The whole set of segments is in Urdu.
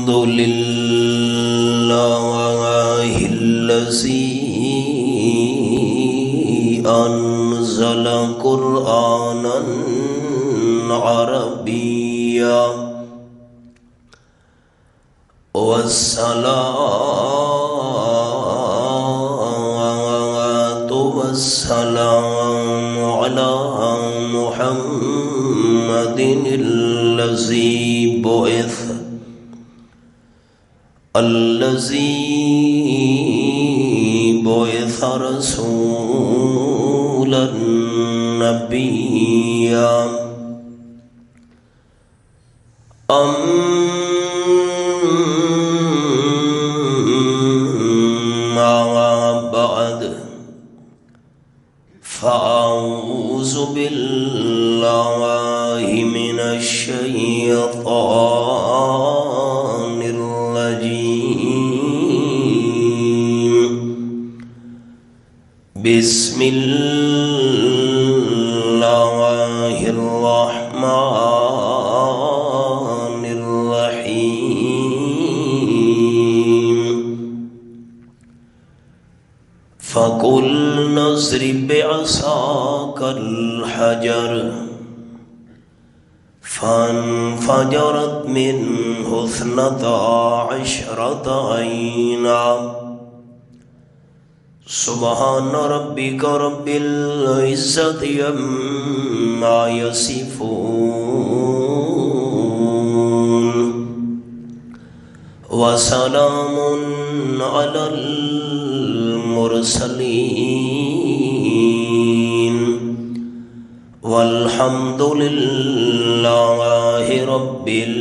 الحمد لله الذي أنزل قرآنا عربيا والصلاة والسلام على محمد الذي بعث رسولا نبيا أما بعد فأعوذ بالله من الشيطان الرجيم بسم الله الرحمن الرحيم فقلنا اضرب بعصاك الحجر فانفجرت منه 12 عينا سبحان ربك رب العزة عما يصفون وسلام على المرسلين والحمد لله رب العالمين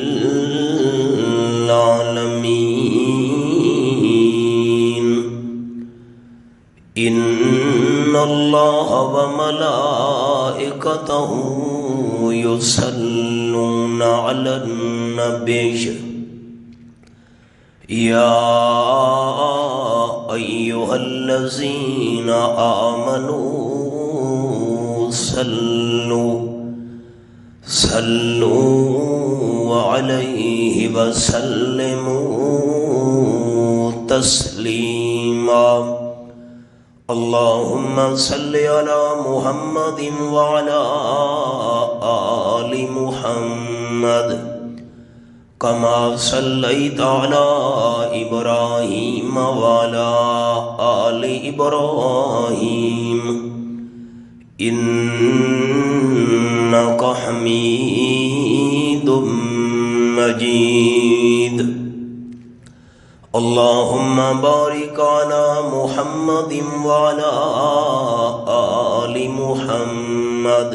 إن الله وملائكته يصلون على النبي يا أيها الذين آمنوا صلوا عليه وسلموا تسليما اللهم صل على محمد وعلى آل محمد كما صليت على إبراهيم وعلى آل إبراهيم إنك حميد مجيد اللهم بارك على محمد وعلى آل محمد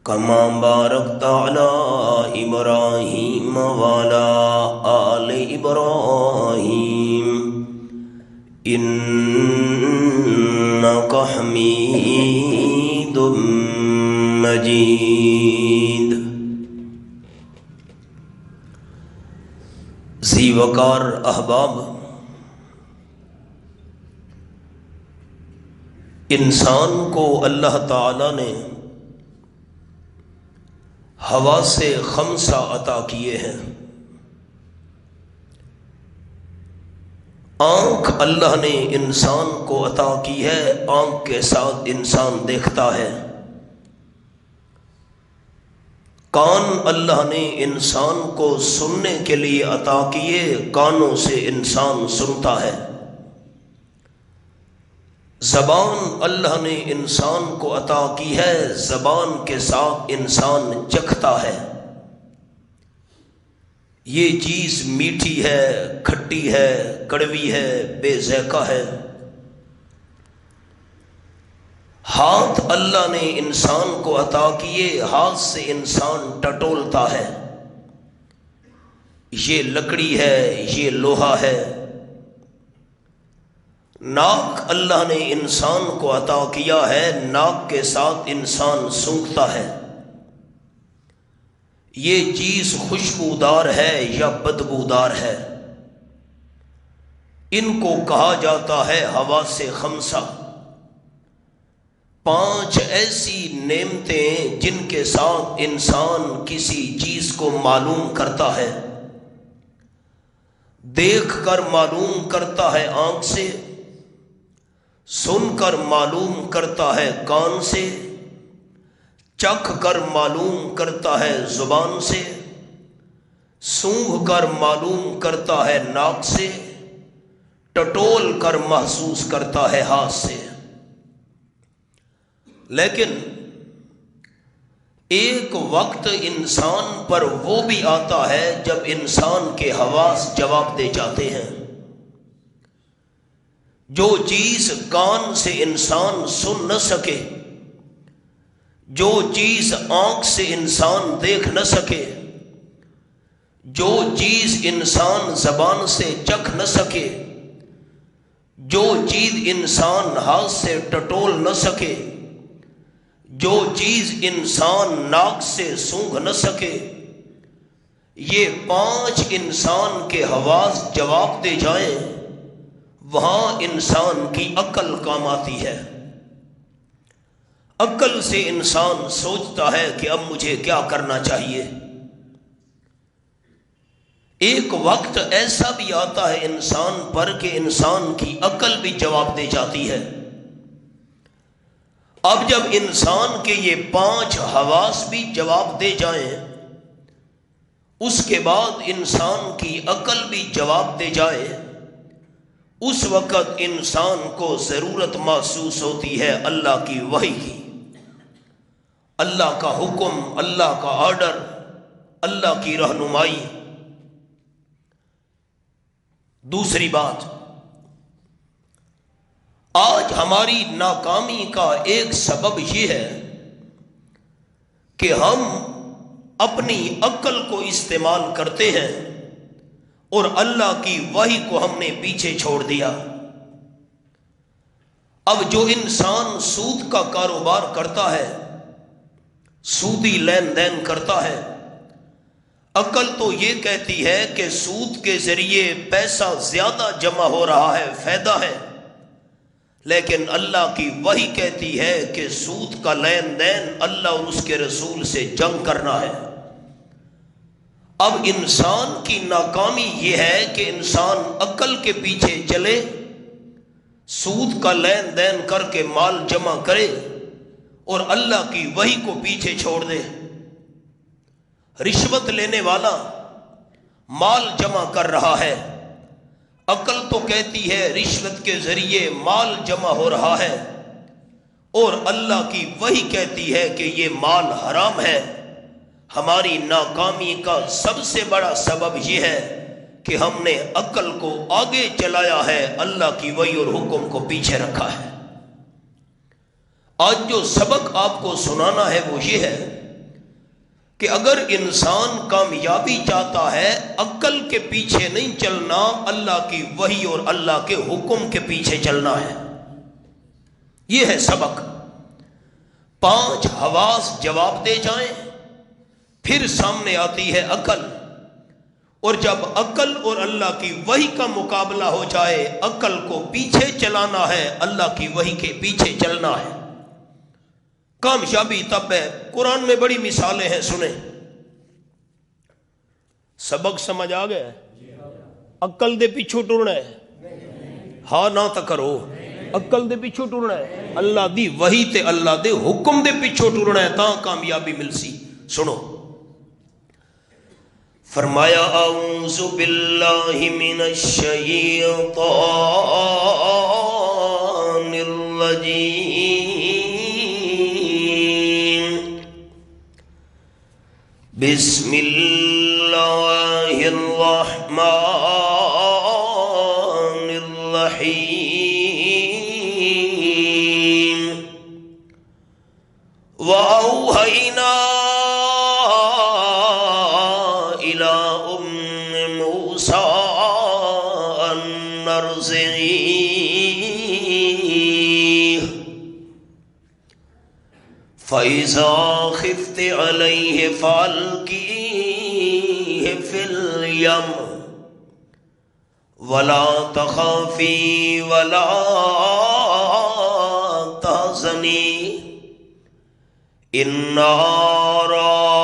كما باركت على إبراهيم وعلى آل إبراهيم إنك حميد مجيد ذی وقار احباب، انسان کو اللہ تعالی نے حواس خمسہ عطا کیے ہیں۔ آنکھ اللہ نے انسان کو عطا کی ہے، آنکھ کے ساتھ انسان دیکھتا ہے۔ کان اللہ نے انسان کو سننے کے لیے عطا کیے، کانوں سے انسان سنتا ہے۔ زبان اللہ نے انسان کو عطا کی ہے، زبان کے ساتھ انسان چکھتا ہے۔ یہ چیز میٹھی ہے، کھٹی ہے، کڑوی ہے، بے ذائقہ ہے۔ ہاتھ اللہ نے انسان کو عطا کیے، ہاتھ سے انسان ٹٹولتا ہے۔ یہ لکڑی ہے، یہ لوہا ہے۔ ناک اللہ نے انسان کو عطا کیا ہے، ناک کے ساتھ انسان سونگھتا ہے۔ یہ چیز خوشبودار ہے یا بدبودار ہے؟ ان کو کہا جاتا ہے حواس خمسہ۔ 5 ایسی نعمتیں جن کے ساتھ انسان کسی چیز کو معلوم کرتا ہے۔ دیکھ کر معلوم کرتا ہے آنکھ سے، سن کر معلوم کرتا ہے کان سے، چکھ کر معلوم کرتا ہے زبان سے، سونگھ کر معلوم کرتا ہے ناک سے، ٹٹول کر محسوس کرتا ہے ہاتھ سے۔ لیکن ایک وقت انسان پر وہ بھی آتا ہے جب انسان کے حواس جواب دے جاتے ہیں۔ جو چیز کان سے انسان سن نہ سکے، جو چیز آنکھ سے انسان دیکھ نہ سکے، جو چیز انسان زبان سے چکھ نہ سکے، جو چیز انسان ہاتھ سے ٹٹول نہ سکے، جو چیز انسان ناک سے سونگھ نہ سکے، یہ 5 انسان کے حواس جواب دے جائیں، وہاں انسان کی عقل کام آتی ہے۔ عقل سے انسان سوچتا ہے کہ اب مجھے کیا کرنا چاہیے۔ ایک وقت ایسا بھی آتا ہے انسان پر کہ انسان کی عقل بھی جواب دے جاتی ہے۔ اب جب انسان کے یہ 5 حواس بھی جواب دے جائیں، اس کے بعد انسان کی عقل بھی جواب دے جائے، اس وقت انسان کو ضرورت محسوس ہوتی ہے اللہ کی وحی کی، اللہ کا حکم، اللہ کا آرڈر، اللہ کی رہنمائی۔ دوسری بات، آج ہماری ناکامی کا ایک سبب یہ ہے کہ ہم اپنی عقل کو استعمال کرتے ہیں اور اللہ کی وحی کو ہم نے پیچھے چھوڑ دیا۔ اب جو انسان سود کا کاروبار کرتا ہے، سودی لین دین کرتا ہے، عقل تو یہ کہتی ہے کہ سود کے ذریعے پیسہ زیادہ جمع ہو رہا ہے، فائدہ ہے، لیکن اللہ کی وحی کہتی ہے کہ سود کا لین دین اللہ اور اس کے رسول سے جنگ کرنا ہے۔ اب انسان کی ناکامی یہ ہے کہ انسان عقل کے پیچھے چلے، سود کا لین دین کر کے مال جمع کرے اور اللہ کی وحی کو پیچھے چھوڑ دے۔ رشوت لینے والا مال جمع کر رہا ہے، عقل تو کہتی ہے رشوت کے ذریعے مال جمع ہو رہا ہے، اور اللہ کی وحی کہتی ہے کہ یہ مال حرام ہے۔ ہماری ناکامی کا سب سے بڑا سبب یہ ہے کہ ہم نے عقل کو آگے چلایا ہے، اللہ کی وحی اور حکم کو پیچھے رکھا ہے۔ آج جو سبق آپ کو سنانا ہے وہ یہ ہے کہ اگر انسان کامیابی چاہتا ہے، عقل کے پیچھے نہیں چلنا، اللہ کی وحی اور اللہ کے حکم کے پیچھے چلنا ہے۔ یہ ہے سبق۔ 5 حواس جواب دے جائیں، پھر سامنے آتی ہے عقل، اور جب عقل اور اللہ کی وحی کا مقابلہ ہو جائے، عقل کو پیچھے چلانا ہے، اللہ کی وحی کے پیچھے چلنا ہے۔ کامیابی تب ہے۔ قرآن میں بڑی مثالیں ہیں، سنیں۔ سبق سمجھ آ گئے؟ عقل دے پیچھو ٹرنا ہے، ہاں نہ تو کرو، عقل دے پیچھو ٹرنا ہے، اللہ دی وحی تے اللہ دے حکم دے پیچھو ٹرنا ہے، تاں کامیابی مل سی۔ سنو، فرمایا اعوذ باللہ من الشیطان الرجیم، بسم اللہ الرحمن الرحیم، وَأَوْحَيْنَا إِلَىٰ أُمِّ مُوسَىٰ أَنْ أَرْضِعِيهِ فَإِذَا خِفْتِ عَلَيْهِ فَأَلْقِيهِ فِي الْيَمِّ وَلَا تَخَافِي وَلَا تَحْزَنِي إِنَّا رَادُّوهُ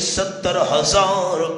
70,000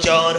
4।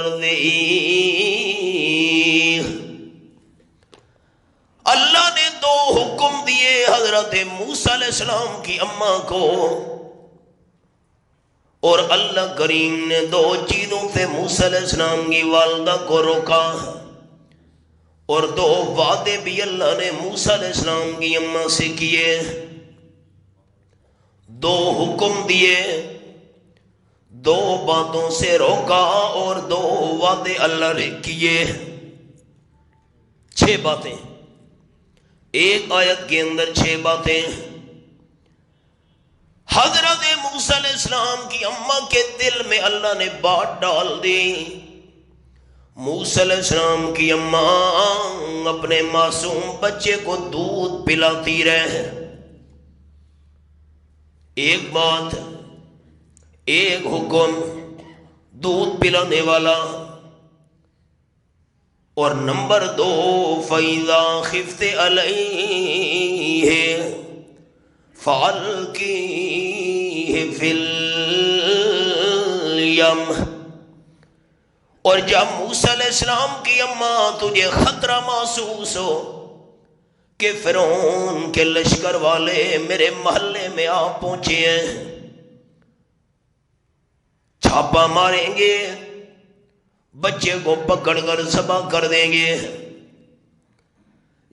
الارض اللہ نے دو حکم دیے حضرت موسیٰ علیہ السلام کی اماں کو، اور اللہ کریم نے دو چیزوں سے موسیٰ علیہ السلام کی والدہ کو روکا، اور دو وعدے بھی اللہ نے موسیٰ علیہ السلام کی اماں سے کیے، دو حکم دیے، دو باتوں سے روکا، اور دو وعدے اللہ نے کیے، 6 باتیں، ایک آیت کے اندر 6 باتیں۔ حضرت موسیٰ علیہ السلام کی اماں کے دل میں اللہ نے بات ڈال دی۔ موسیٰ علیہ السلام کی اماں اپنے معصوم بچے کو دودھ پلاتی رہے، ایک بات، ایک حکم، دودھ پلانے والا، اور نمبر 2 فَإِذَا خِفْتِ عَلَيْهِ فَأَلْقِيهِ فِي الْيَمِّ، اور جب موسیٰ علیہ السلام کی اماں تجھے خطرہ محسوس ہو کہ فرعون کے لشکر والے میرے محلے میں آ پہنچے ہیں، چھاپا ماریں گے، بچے کو پکڑ کر ذبح کر دیں گے،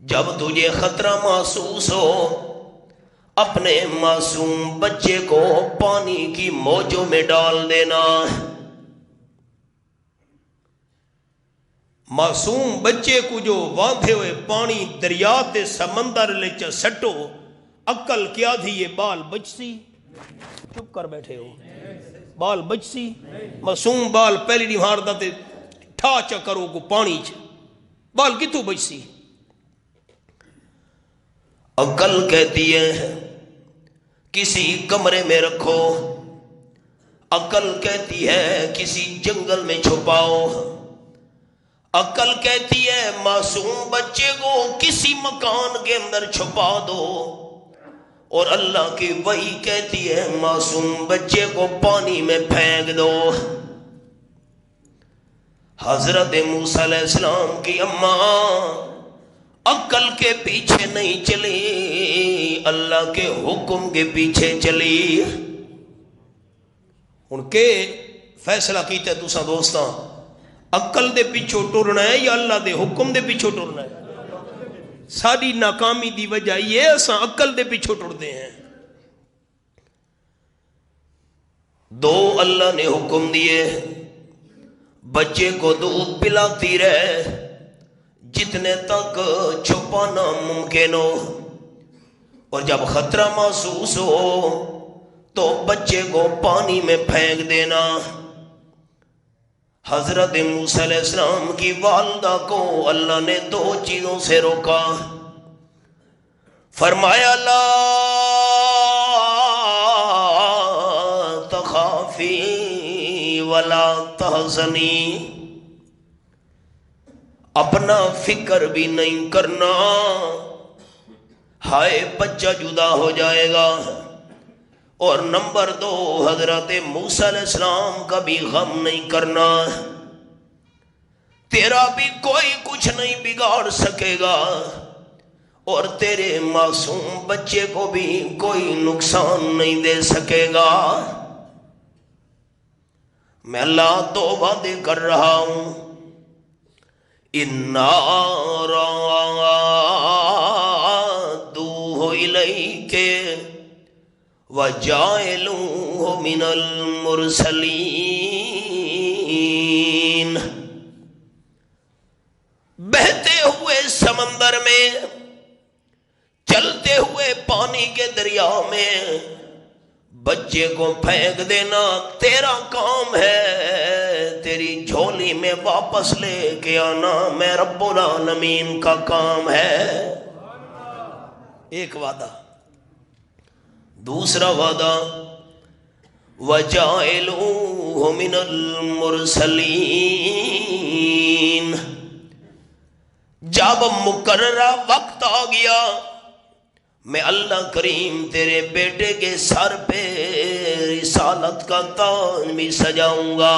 جب تجھے خطرہ محسوس ہو اپنے معصوم بچے کو پانی کی موجوں میں ڈال دینا۔ معصوم بچے کو جو باندھے ہوئے پانی دریا تے سمندر لچ سٹو، عقل کیا تھی یہ بال بچ سی؟ چپ کر بیٹھے ہو، بال بچ سی؟ معصوم بال پہلی نہیں ماردا تے ٹھا چا کرو کو پانی چ، بال کتوں بچ سی؟ عقل کہتی ہے کسی کمرے میں رکھو، عقل کہتی ہے کسی جنگل میں چھپاؤ، عقل کہتی ہے معصوم بچے کو کسی مکان کے اندر چھپا دو، اور اللہ کی وحی کہتی ہے معصوم بچے کو پانی میں پھینک دو۔ حضرت موسیٰ علیہ السلام کی اماں عقل کے پیچھے نہیں چلی، اللہ کے حکم کے پیچھے چلی۔ ان کے فیصلہ کیتے تساں دوستاں، عقل دے پیچھے ٹرنا ہے یا اللہ دے حکم دے پیچھے ٹرنا ہے؟ ساری ناکامی دی وجہ یہ اساں عقل دے پیچھے ٹرتے ہیں۔ 2 اللہ نے حکم دیے، بچے کو دودھ پلاتی رہے جتنے تک چھپانا ممکن ہو، اور جب خطرہ محسوس ہو تو بچے کو پانی میں پھینک دینا۔ حضرت موسیٰ علیہ السلام کی والدہ کو اللہ نے 2 چیزوں سے روکا، فرمایا لا تخافی ولا تحزنی، اپنا فکر بھی نہیں کرنا، ہائے بچہ جدا ہو جائے گا، اور نمبر 2 حضرت موسیٰ علیہ السلام کا بھی غم نہیں کرنا، تیرا بھی کوئی کچھ نہیں بگاڑ سکے گا، اور تیرے معصوم بچے کو بھی کوئی نقصان نہیں دے سکے گا۔ میں اللہ تو وعدے کر رہا ہوں، اِنَّا رَادُوهُ إِلَيْكَ وَجَاعِلُوهُ مِنَ الْمُرْسَلِينَ۔ بہتے ہوئے سمندر میں، چلتے ہوئے پانی کے دریا میں بچے کو پھینک دینا تیرا کام ہے، تیری جھولی میں واپس لے کے آنا میں رب العالمین کا کام ہے۔ ایک وعدہ۔ دوسرا وعدہ وَجَاعِلُوهُ مِنَ الْمُرْسَلِينَ، جب مقررہ وقت آ گیا میں اللہ کریم تیرے بیٹے کے سر پہ رسالت کا تاج بھی سجاؤں گا۔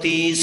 30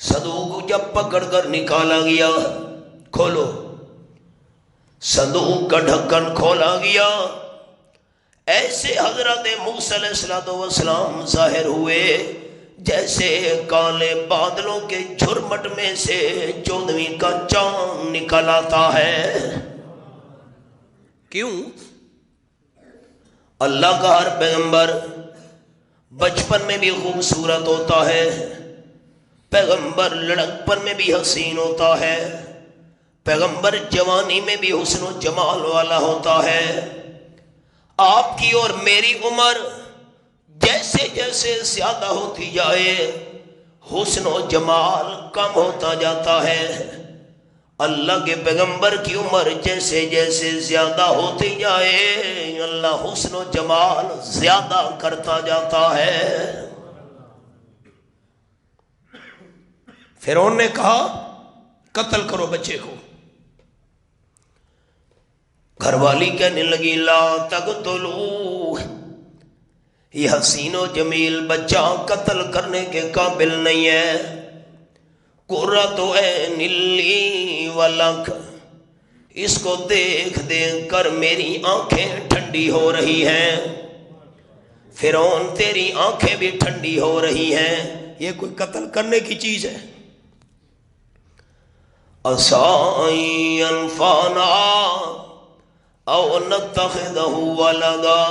صندوق جب پکڑ کر نکالا گیا، کھولو، صندوق کا ڈھکن کھولا گیا، ایسے حضرت موسیٰ علیہ السلام ظاہر ہوئے جیسے کالے بادلوں کے جھرمٹ میں سے 14ویں کا چاند نکل آتا ہے۔ کیوں؟ اللہ کا ہر پیغمبر بچپن میں بھی خوبصورت ہوتا ہے، پیغمبر لڑکپن میں بھی حسین ہوتا ہے، پیغمبر جوانی میں بھی حسن و جمال والا ہوتا ہے۔ آپ کی اور میری عمر جیسے جیسے زیادہ ہوتی جائے حسن و جمال کم ہوتا جاتا ہے، اللہ کے پیغمبر کی عمر جیسے جیسے زیادہ ہوتی جائے اللہ حسن و جمال زیادہ کرتا جاتا ہے۔ فرعون نے کہا قتل کرو بچے کو، گھر والی کہنے لگی لا تقتلوہ، یہ حسین و جمیل بچہ قتل کرنے کے قابل نہیں ہے، قرۃ عین لی ولک، اس کو دیکھ دیکھ کر میری آنکھیں ٹھنڈی ہو رہی ہیں، فرعون تیری آنکھیں بھی ٹھنڈی ہو رہی ہیں، یہ کوئی قتل کرنے کی چیز ہے؟ عَسَىٰ أَن يَنفَعَنَا أَوْ نَتَّخِذَهُ وَلَدًا،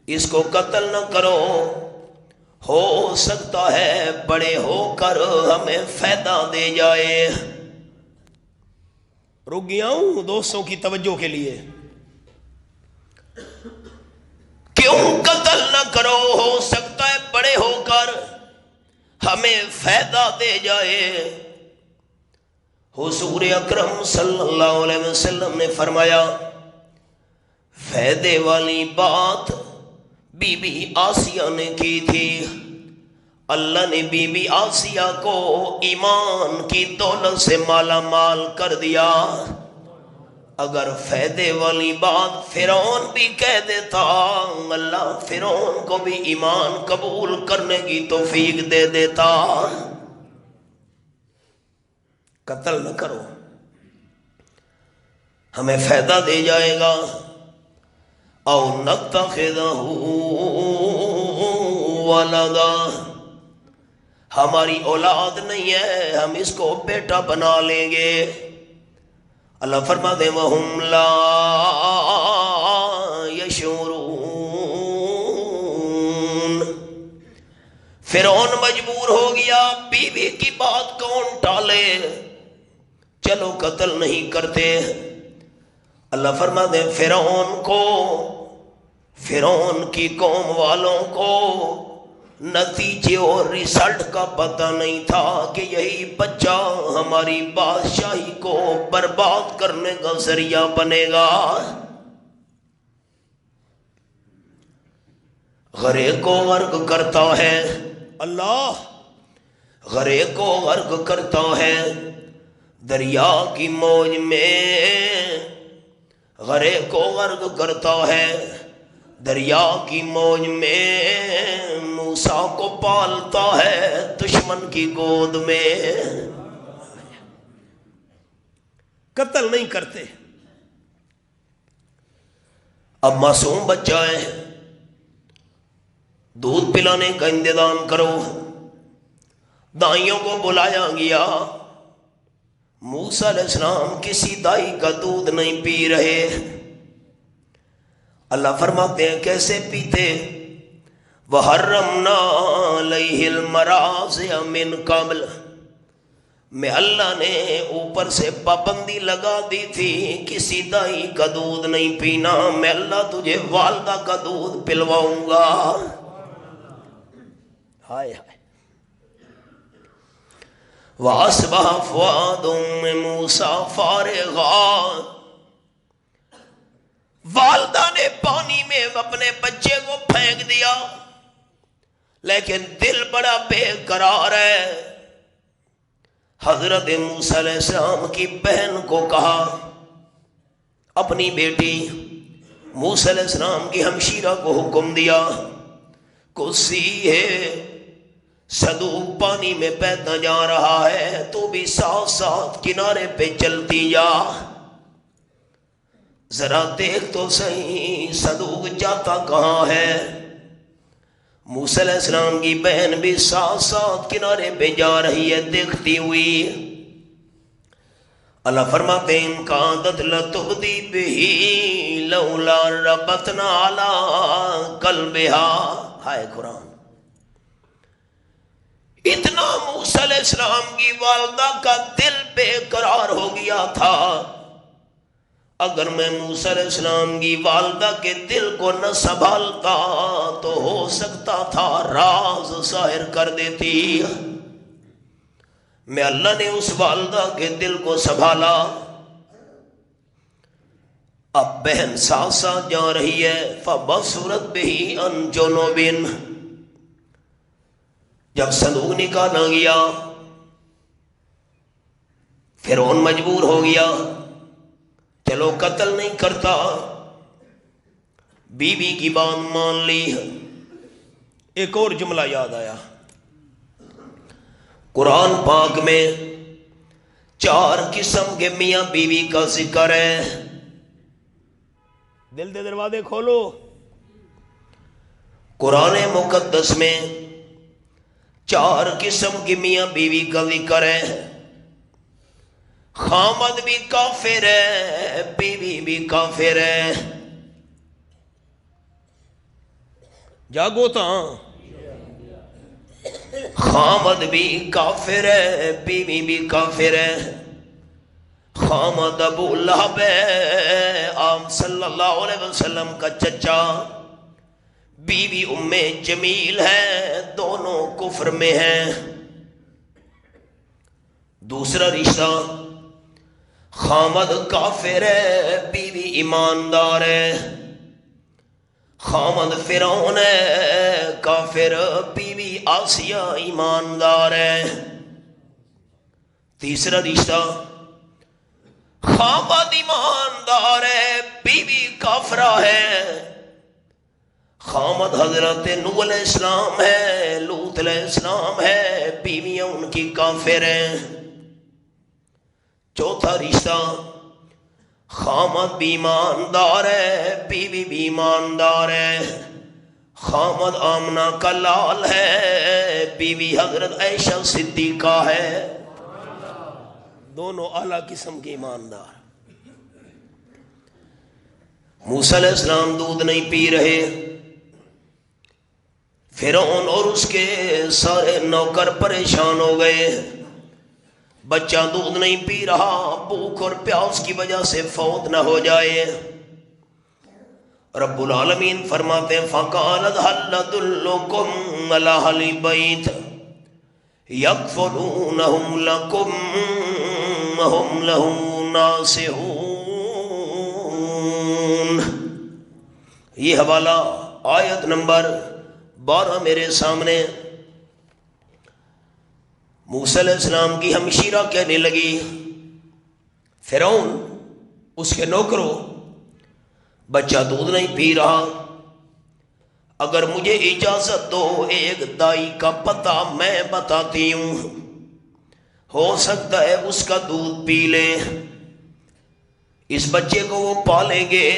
اس کو قتل نہ کرو، ہو سکتا ہے بڑے ہو کر ہمیں فائدہ دے جائے۔ رک گیا ہوں دوستوں کی توجہ کے لیے، کیوں قتل نہ کرو، ہو سکتا ہے بڑے ہو کر ہمیں فائدہ دے جائے۔ حضور اکرم صلی اللہ علیہ وسلم نے فرمایا فائدے والی بات بی بی آسیہ نے کی تھی، اللہ نے بی بی آسیہ کو ایمان کی دولت سے مالا مال کر دیا۔ اگر فائدے والی بات فرعون بھی کہہ دیتا اللہ فرعون کو بھی ایمان قبول کرنے کی توفیق دے دیتا۔ قتل نہ کرو، ہمیں فائدہ دے جائے گا، او نتخذہ ولدا، ہماری اولاد نہیں ہے ہم اس کو بیٹا بنا لیں گے۔ اللہ فرما دے وَهُمْ لَا يَشْعُرُونَ، فرعون مجبور ہو گیا، بیوی کی بات کون ٹالے، چلو قتل نہیں کرتے۔ اللہ فرما دے فرعون کو، فرعون کی قوم والوں کو نتیجے اور ریزلٹ کا پتہ نہیں تھا کہ یہی بچہ ہماری بادشاہی کو برباد کرنے کا ذریعہ بنے گا۔ غرے کو غرق کرتا ہے اللہ، غرے کو غرق کرتا ہے دریا کی موج میں، غرے کو غرق کرتا ہے دریا کی موج میں، موسیٰ کو پالتا ہے دشمن کی گود میں۔ قتل نہیں کرتے، اب معصوم بچہ ہے، دودھ پلانے کا انتظام کرو۔ دائیوں کو بلایا گیا، موسیٰ علیہ السلام کسی دائی کا دودھ نہیں پی رہے۔ اللہ فرماتے ہیں کیسے پیتے، وَحَرَّمْنَا عَلَيْهِ الْمَرَاضِعَ مِنْ قَبْلِ، میں اللہ نے اوپر سے پابندی لگا دی تھی کسی دائی کا دودھ نہیں پینا، میں اللہ تجھے والدہ کا دودھ پلواؤں گا۔ ہائے ہائے، وَأَصْبَحَ فُؤَادُ أُمِّ مُوسَىٰ فَارِغًا، والدہ نے پانی میں اپنے بچے کو پھینک دیا، لیکن دل بڑا بے قرار ہے۔ حضرت موسیٰ علیہ السلام کی بہن کو کہا، اپنی بیٹی موسیٰ علیہ السلام کی ہمشیرہ کو حکم دیا، کوسی ہے صدوق پانی میں بہتا جا رہا ہے تو بھی ساتھ ساتھ کنارے پہ چلتی جا، ذرا دیکھ تو صحیح صدوق جاتا کہاں ہے۔ موسیٰ علیہ السلام کی بہن بھی ساتھ ساتھ کنارے پہ جا رہی ہے دیکھتی ہوئی۔ اللہ فرماتے ہیں ان کادت لتبدی بہی لولا ربطنا علی قلبہا۔ ہائے قرآن، اتنا موسیٰ علیہ السلام کی والدہ کا دل بے قرار ہو گیا تھا، اگر میں موسیٰ علیہ السلام کی والدہ کے دل کو نہ سنبھالتا تو ہو سکتا تھا راز ظاہر کر دیتی۔ میں اللہ نے اس والدہ کے دل کو سنبھالا۔ اب بہن ساتھ ساتھ جا رہی ہے، فَبَصُرَتْ بِهِ عَنْ جُنُوبٍ۔ جب صندوق نکالا گیا، فرعون مجبور ہو گیا، چلو قتل نہیں کرتا، بیوی کی بات مان لی۔ ایک اور جملہ یاد آیا، قرآن پاک میں 4 قسم کے میاں بیوی کا ذکر ہے۔ دل دے دروازے کھولو، قرآن مقدس میں 4 قسم کی میاں بیوی کا ذکر ہے۔ خامد بھی کافر ہے، بیوی بھی کافر ہے۔ جاگو تا، خامد بھی کافر ہے، بیوی بھی کافر ہے۔ خامد ابو لہب ہے، آپ صلی اللہ علیہ وسلم کا چچا، بیوی ام جمیل ہے، دونوں کفر میں ہیں۔ دوسرا رشتہ، خامد کافر ہے، بیوی ایماندار ہے۔ خامد فرعون ہے، کافر، بیوی آسیہ ایماندار ہے۔ تیسرا رشتہ، خامد ایماندار ہے، بیوی کافرہ ہے۔ خامد حضرت نوح علیہ السلام ہے، لوط علیہ السلام ہے، بیویاں ان کی کافر ہیں۔ چوتھا رشتہ، خامد بھی ایماندار ہے، بیوی بھی ایماندار ہے۔ خامد آمنہ کا لال ہے، بیوی حضرت عائشہ صدیقہ ہے، دونوں اعلیٰ قسم کے ایماندار۔ موسیٰ علیہ السلام دودھ نہیں پی رہے، فرعون اور اس کے سارے نوکر پریشان ہو گئے، بچہ دودھ نہیں پی رہا، بھوک اور پیاس کی وجہ سے فوت نہ ہو جائے۔ رب العالمین فرماتے ہیں فَقَالَتْ هَلْ أَدُلُّكُمْ عَلَىٰ أَهْلِ بَيْتٍ يَكْفُلُونَهُمْ لَكُمْ وَهُمْ لَهُ نَاصِحُونَ۔ یہ حوالہ آیت نمبر 12 میرے سامنے۔ موسیٰ علیہ السلام کی ہمشیرہ کہنے لگی، فرعون اس کے نوکروں، بچہ دودھ نہیں پی رہا، اگر مجھے اجازت دو ایک دائی کا پتہ میں بتاتی ہوں، ہو سکتا ہے اس کا دودھ پی لے، اس بچے کو وہ پالیں گے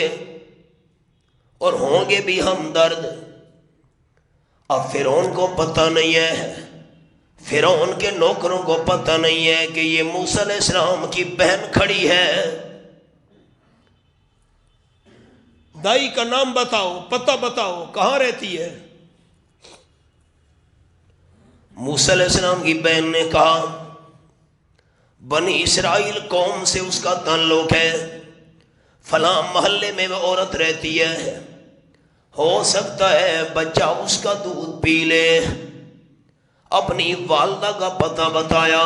اور ہوں گے بھی ہمدرد۔ اب فرعون کو پتہ نہیں ہے، فرعون کے نوکروں کو پتہ نہیں ہے کہ یہ موسیٰ علیہ السلام کی بہن کھڑی ہے۔ دائی کا نام بتاؤ، پتہ بتاؤ، کہاں رہتی ہے؟ موسیٰ علیہ السلام کی بہن نے کہا بنی اسرائیل قوم سے اس کا تعلق ہے، فلاں محلے میں وہ عورت رہتی ہے، ہو سکتا ہے بچہ اس کا دودھ پی لے۔ اپنی والدہ کا پتہ بتایا۔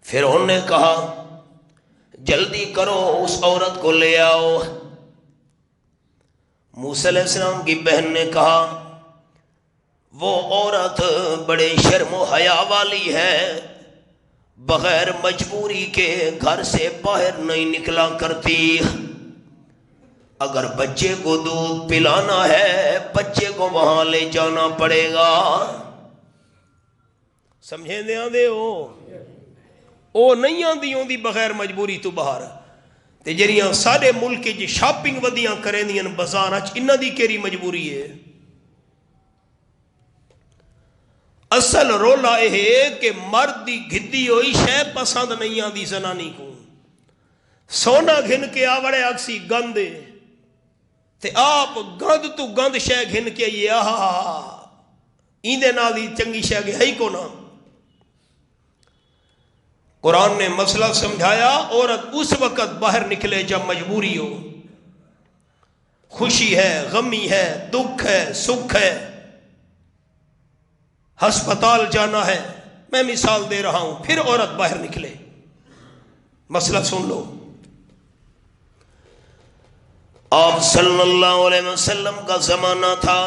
فرعون نے کہا جلدی کرو اس عورت کو لے آؤ۔ موسیٰ علیہ السلام کی بہن نے کہا وہ عورت بڑے شرم و حیا والی ہے، بغیر مجبوری کے گھر سے باہر نہیں نکلا کرتی، اگر بچے کو دودھ پلانا ہے بچے کو وہاں لے جانا پڑے گا. سمجھیں دے آدھے او نہیں آندی ہوندی بغیر مجبوری تو باہر. تے جڑیاں سارے ملک جی شاپنگ ودیاں کریں دیاں بازار اچ انہاں دی کیڑی مجبوری ہے؟ اصل رولا یہ ہے کہ مرد دی گھدی ہوئی شے پسند نہیں آندی زنانی کو. سونا گھن کے آوڑے اکسی گند تے آپ گند تو گند شے گھن کے یہ ایندے نال دی چنگی شے ہے ہی کو نا. قرآن نے مسئلہ سمجھایا عورت اس وقت باہر نکلے جب مجبوری ہو. خوشی ہے، غمی ہے، دکھ ہے، سکھ ہے، ہسپتال جانا ہے، میں مثال دے رہا ہوں، پھر عورت باہر نکلے. مسئلہ سن لو. آپ صلی اللہ علیہ وسلم کا زمانہ تھا،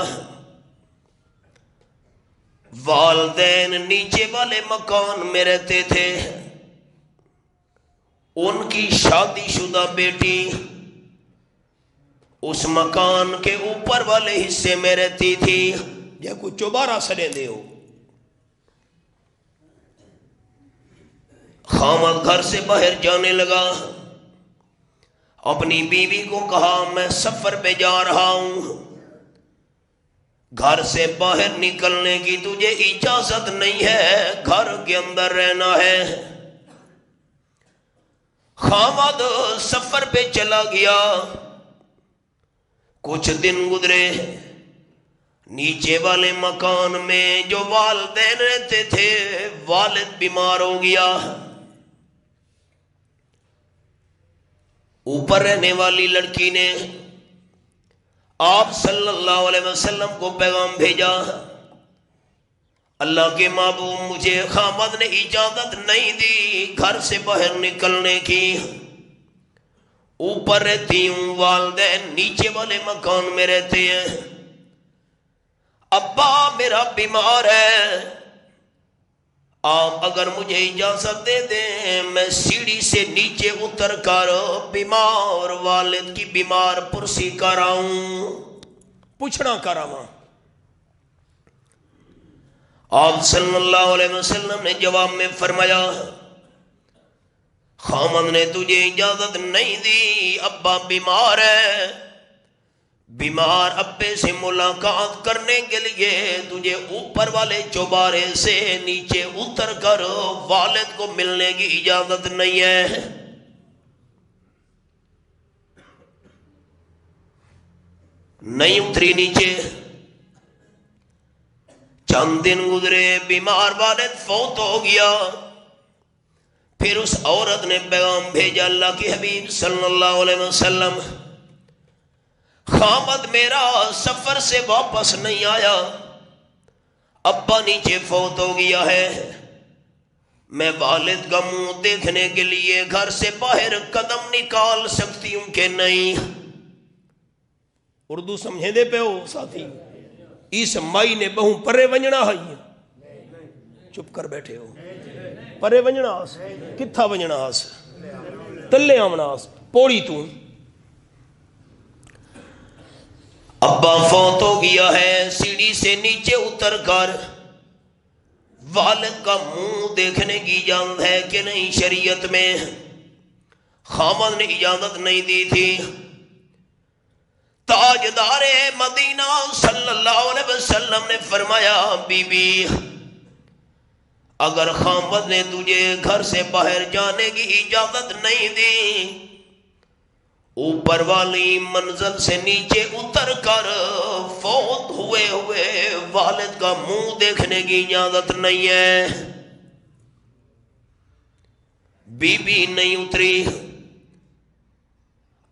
والدین نیچے والے مکان میں رہتے تھے. ان کی شادی شدہ بیٹی اس مکان کے اوپر والے حصے میں رہتی تھی. یا کوئی چوبارہ سڑے دے ہو. خامد گھر سے باہر جانے لگا، اپنی بیوی کو کہا میں سفر پہ جا رہا ہوں، گھر سے باہر نکلنے کی تجھے اجازت نہیں ہے، گھر کے اندر رہنا ہے. خامد سفر پہ چلا گیا. کچھ دن گزرے، نیچے والے مکان میں جو والدین رہتے تھے والد بیمار ہو گیا. اوپر رہنے والی لڑکی نے آپ صلی اللہ علیہ وسلم کو پیغام بھیجا، اللہ کے محبوب مجھے خامد نے اجازت نہیں دی گھر سے باہر نکلنے کی، اوپر رہتی ہوں، والدین نیچے والے مکان میں رہتے ہیں، ابا میرا بیمار ہے، آپ اگر مجھے اجازت دے دیں میں سیڑھی سے نیچے اتر کر بیمار والد کی بیمار پرسی کراؤں، پوچھنا کراواں. آپ صلی اللہ علیہ وسلم نے جواب میں فرمایا خامد نے تجھے اجازت نہیں دی، ابا بیمار ہے، بیمار ابے سے ملاقات کرنے کے لیے تجھے اوپر والے چوبارے سے نیچے اتر کر والد کو ملنے کی اجازت نہیں ہے. نہیں اتری نیچے. چند دن گزرے، بیمار والد فوت ہو گیا. پھر اس عورت نے پیغام بھیجا اللہ کے حبیب صلی اللہ علیہ وسلم خامد میرا سفر سے واپس نہیں آیا، ابا نیچے فوت ہو گیا ہے، میں والد کا منہ دیکھنے کے لیے گھر سے باہر قدم نکال سکتی ہوں کہ نہیں؟ اردو سمجھے دے پہ ہو ساتھی؟ اس مائی نے بہوں پرے ونجنا ہے، چپ کر بیٹھے ہو. پرے ونجنا آس کتھا ونجنا آس تلے آمنا آس پوڑی تو. ابا فوت ہو گیا ہے، سیڑھی سے نیچے اتر کر والد کا منہ دیکھنے کی اجازت ہے کہ نہیں شریعت میں؟ خامد نے اجازت نہیں دی تھی. تاجدار مدینہ صلی اللہ علیہ وسلم نے فرمایا بی بی اگر خامد نے تجھے گھر سے باہر جانے کی اجازت نہیں دی، اوپر والی منزل سے نیچے اتر کر فوت ہوئے والد کا منہ دیکھنے کی اجازت نہیں ہے. بی بی نہیں اتری،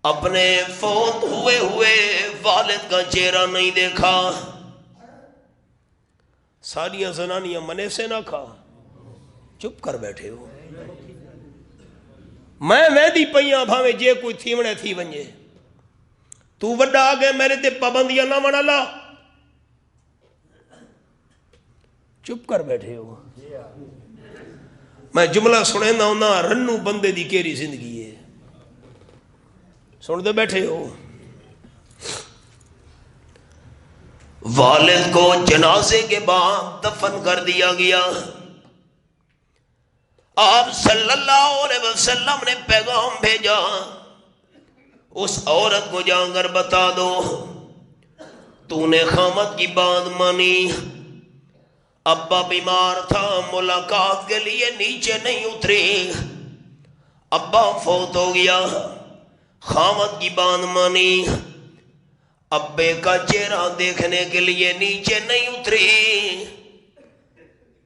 اپنے فوت ہوئے والد کا چہرہ نہیں دیکھا. ساریاں زنانیاں منے سے نہ کھا، چپ کر بیٹھے ہو. میں ویدی پئیاں بھاویں جے کوئی تھیونے تھی ونجے، تو وڈا آگے میرے تے پابندیاں نہ منا لا، چپ کر بیٹھے ہو. میں جملہ سنیں نہ رنو بندے دی کیری زندگی ہے، سن دے بیٹھے ہو. والد کو جنازے کے بعد دفن کر دیا گیا۔ آپ صلی اللہ علیہ وسلم نے پیغام بھیجا، اس عورت کو جا کر بتا دو تو نے خامد کی بات مانی، ابا بیمار تھا، ملاقات کے لیے نیچے نہیں اتری، ابا فوت ہو گیا، خامد کی بات مانی، ابے کا چہرہ دیکھنے کے لیے نیچے نہیں اتری،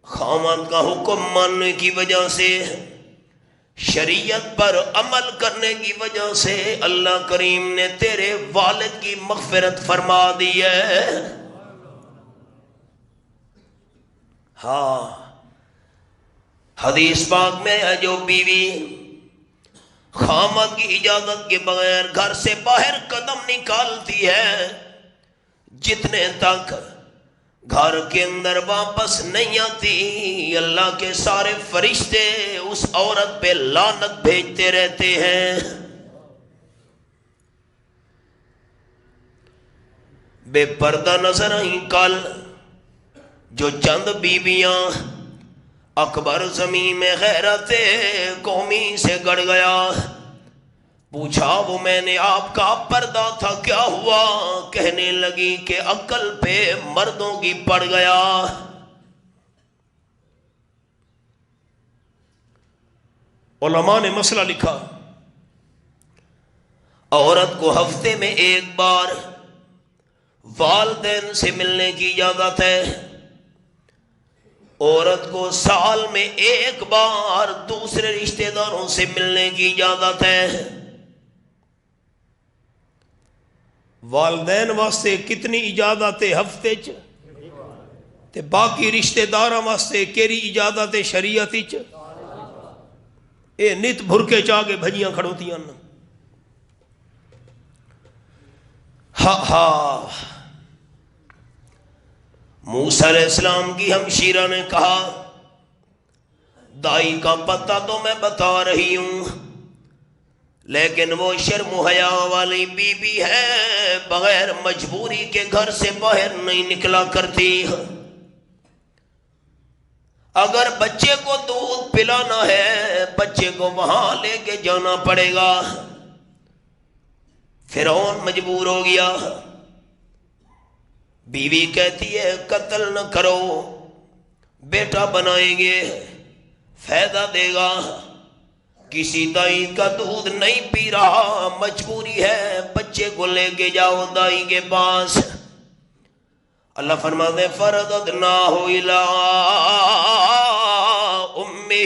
خامد کا حکم ماننے کی وجہ سے، شریعت پر عمل کرنے کی وجہ سے اللہ کریم نے تیرے والد کی مغفرت فرما دی ہے۔ ہاں، حدیث پاک میں ہے جو بیوی خامد کی اجازت کے بغیر گھر سے باہر قدم نکالتی ہے، جتنے تک گھر کے اندر واپس نہیں آتی اللہ کے سارے فرشتے اس عورت پہ لعنت بھیجتے رہتے ہیں۔ بے پردہ نظر آئیں کل جو چند بیویاں اکبر زمین میں غیرت قومی سے گڑ گیا، پوچھا وہ میں نے آپ کا پردہ تھا کیا ہوا؟ کہنے لگی کہ عقل پہ مردوں کی پڑ گیا۔ علماء نے مسئلہ لکھا، عورت کو ہفتے میں ایک بار والدین سے ملنے کی اجازت ہے، عورت کو سال میں ایک بار دوسرے رشتہ داروں سے ملنے کی اجازت ہے۔ والدین واسطے کتنی اجازت ہفتے چ تے باقی رشتہ داراں واسطے کیری اجازت شریعت چ؟ اے نت بھرکے چاہ کے بھجیاں کھڑوتیاں نا۔ موسیٰ علیہ السلام کی ہمشیرہ نے کہا دائی کا پتہ تو میں بتا رہی ہوں، لیکن وہ شرم و حیا والی بی بی ہے، بغیر مجبوری کے گھر سے باہر نہیں نکلا کرتی، اگر بچے کو دودھ پلانا ہے بچے کو وہاں لے کے جانا پڑے گا۔ فرعون مجبور ہو گیا، بیوی کہتی ہے قتل نہ کرو، بیٹا بنائیں گے، فائدہ دے گا، کسی دائی کا دودھ نہیں پی رہا، مجبوری ہے، بچے کو لے کے جاؤ دائی کے پاس۔ اللہ فرماتے فرددناہ الی امہ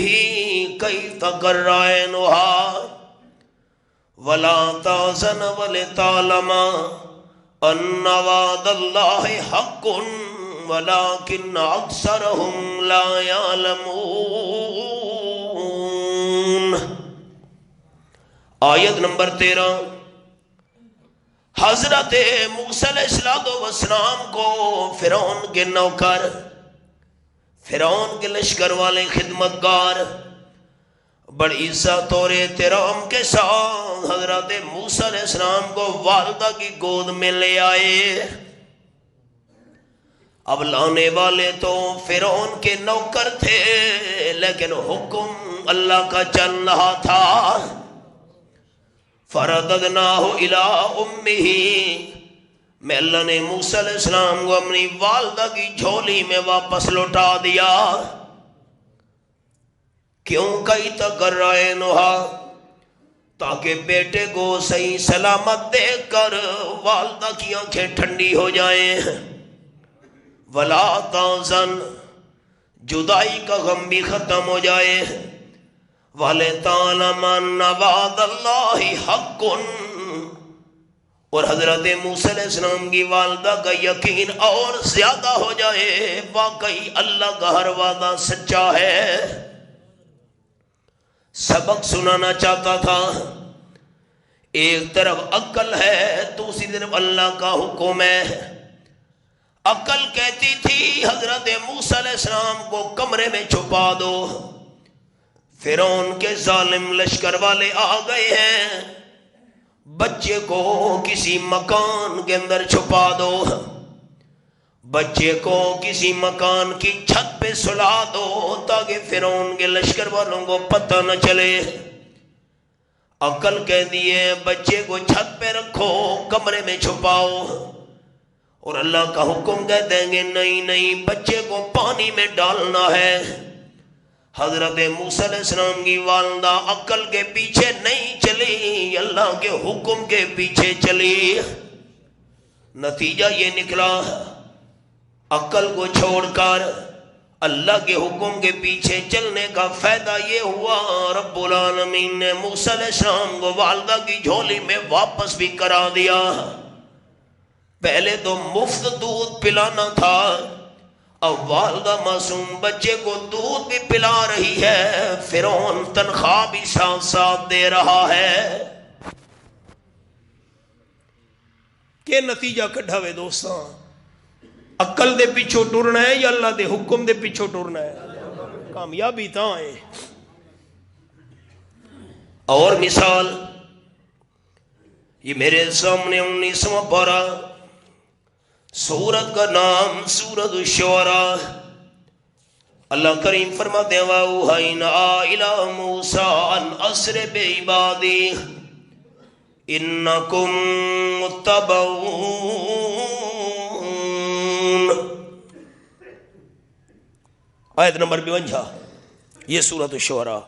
کی تقر عینہا ولا تحزن ولتعلم ان وعد اللہ حق ولکن اکثرہم لا یعلمون۔ آیت نمبر 13۔ حضرت موسیٰ علیہ السلام کو فرعون کے نوکر، فرعون کے لشکر والے خدمتگار بڑی عزت اور احترام کے ساتھ حضرت موسیٰ علیہ السلام کو والدہ کی گود میں لے آئے۔ اب لانے والے تو فرعون کے نوکر تھے، لیکن حکم اللہ کا چل رہا تھا۔ فرددناہ الی امہ، میں اللہ نے موسیٰ علیہ السلام کو اپنی والدہ کی جھولی میں واپس لوٹا دیا۔ کیوں کئی تقر عینہا؟ تاکہ بیٹے کو صحیح سلامت دیکھ کر والدہ کی آنکھیں ٹھنڈی ہو جائیں۔ ولا تحزن، جدائی کا غم بھی ختم ہو جائے۔ وَلِتَعْلَمَ أَنَّ وَعْدَ اللَّهِ حَقٌّ، اور حضرت موسیٰ علیہ السلام کی والدہ کا یقین اور زیادہ ہو جائے، واقعی اللہ کا ہر وعدہ سچا ہے۔ سبق سنانا چاہتا تھا، ایک طرف عقل ہے، دوسری طرف اللہ کا حکم ہے۔ عقل کہتی تھی حضرت موسیٰ علیہ السلام کو کمرے میں چھپا دو، فرعون کے ظالم لشکر والے آ گئے ہیں، بچے کو کسی مکان کے اندر چھپا دو۔ بچے کو کسی مکان کی چھت پہ سلا دو تاکہ فرعون کے لشکر والوں کو پتہ نہ چلے۔ عقل کہتی ہے بچے کو چھت پہ رکھو، کمرے میں چھپاؤ، اور اللہ کا حکم کہتے ہیں کہ نہیں نہیں، بچے کو پانی میں ڈالنا ہے۔ حضرت موسیٰ علیہ السلام کی والدہ عقل کے پیچھے نہیں چلی، اللہ کے حکم کے پیچھے چلی۔ نتیجہ یہ نکلا، عقل کو چھوڑ کر اللہ کے حکم کے پیچھے چلنے کا فائدہ یہ ہوا رب العالمین نے موسیٰ علیہ السلام کو والدہ کی جھولی میں واپس بھی کرا دیا۔ پہلے تو مفت دودھ پلانا تھا، اب والدہ معصوم بچے کو دودھ بھی پلا رہی ہے، فرعون تنخواہ بھی ساتھ ساتھ دے رہا ہے۔ کہ نتیجہ کڈھا وے دوستاں، عقل دے پیچھو ٹرنا ہے یا اللہ دے حکم دے پیچھو ٹرنا ہے؟ کامیابی تاں ہے۔ اور مثال یہ میرے سامنے 19واں پارہ، سورت کا نام سورت الشعراء۔ اللہ کریم فرماتے ہیں وَأَوْحَيْنَا إِلَىٰ مُوسَىٰ أَنْ أَسْرِ بِعِبَادِي إِنَّكُمْ مُتَّبَعُونَ۔ آیت نمبر 52، یہ سورت الشعراء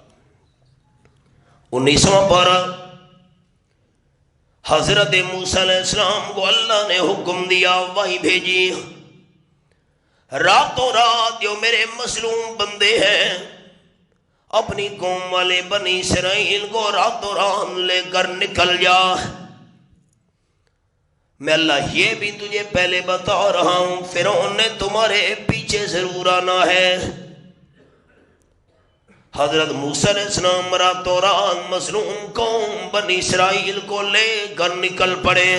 19واں پارہ۔ حضرت موسیٰ علیہ السلام کو اللہ نے حکم دیا، وحی بھیجی، راتوں رات جو میرے مظلوم بندے ہیں اپنی قوم والے بنی اسرائیل کو راتوں رات لے کر نکل جا۔ میں اللہ یہ بھی تجھے پہلے بتا رہا ہوں، فرعون نے تمہارے پیچھے ضرور آنا ہے۔ حضرت موسیٰ علیہ السلام راتوں رات مظلوم قوم بنی اسرائیل کو لے کر نکل پڑے۔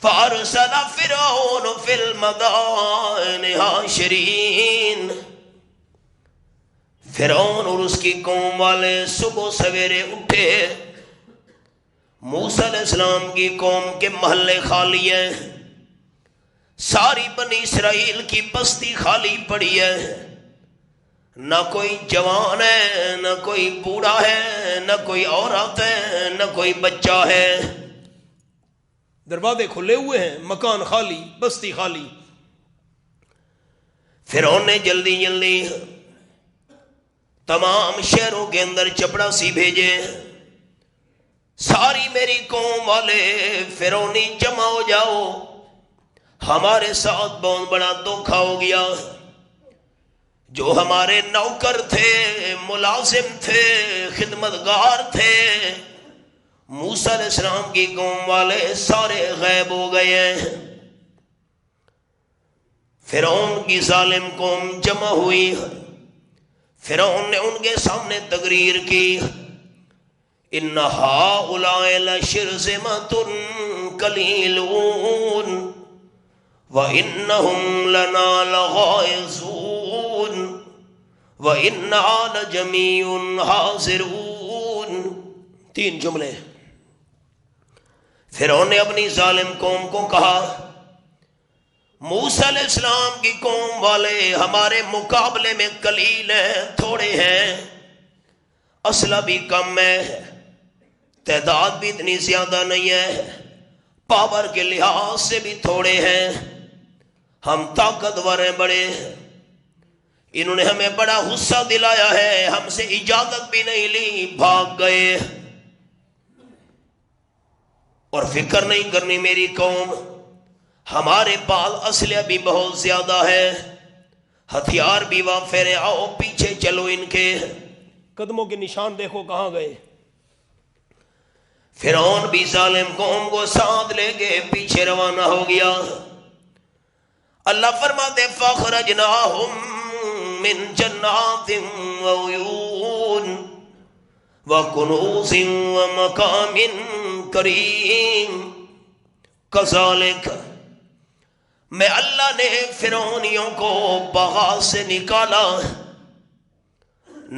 فَأَرْسَلَ فِرْعَوْنُ فِي الْمَدَائِنِ حَاشِرِينَ۔ فرعون اور اس کی قوم والے صبح سویرے اٹھے، موسیٰ علیہ السلام کی قوم کے محلے خالی ہیں، ساری بنی اسرائیل کی بستی خالی پڑی ہے، نہ کوئی جوان ہے، نہ کوئی بوڑھا ہے، نہ کوئی عورت ہے، نہ کوئی بچہ ہے۔ دروازے کھلے ہوئے ہیں، مکان خالی، بستی خالی۔ فرعون نے جلدی جلدی تمام شہروں کے اندر چپڑاسی بھیجے، ساری میری قوم والے فرعونی جمع ہو جاؤ، ہمارے ساتھ بہت بڑا دھوکہ ہو گیا۔ جو ہمارے نوکر تھے، ملازم تھے، خدمتگار تھے، موسیٰ علیہ السلام کی قوم والے سارے غائب ہو گئے ہیں۔ فرعون کی ظالم قوم جمع ہوئی، فرعون نے ان کے سامنے تقریر کی، ان ہؤلاء لشرذمۃ قلیلون وانہم لنا لغائظون وَإِنَّا لَجَمِيعٌ حَاضِرُونَ۔ 3 جملے۔ فرعون نے اپنی ظالم قوم کو کہا، موسیٰ علیہ السلام کی قوم والے ہمارے مقابلے میں قلیل ہیں، تھوڑے ہیں، اسلحہ بھی کم ہے، تعداد بھی اتنی زیادہ نہیں ہے، پاور کے لحاظ سے بھی تھوڑے ہیں، ہم طاقتور ہیں بڑے، انہوں نے ہمیں بڑا غصہ دلایا ہے، ہم سے اجازت بھی نہیں لی، بھاگ گئے۔ اور فکر نہیں کرنی میری قوم، ہمارے پاس اسلحہ بھی بہت زیادہ ہے، ہتھیار بھی وافر ہیں، آؤ پیچھے چلو، ان کے قدموں کے نشان دیکھو کہاں گئے۔ فرعون بھی ظالم قوم کو ساتھ لے کے پیچھے روانہ ہو گیا۔ اللہ فرماتے فَأَخْرَجْنَاهُمْ من جنات وعیون وکنوز ومقام کریم کذالک، میں اللہ نے فرعونیوں کو باغات سے نکالا،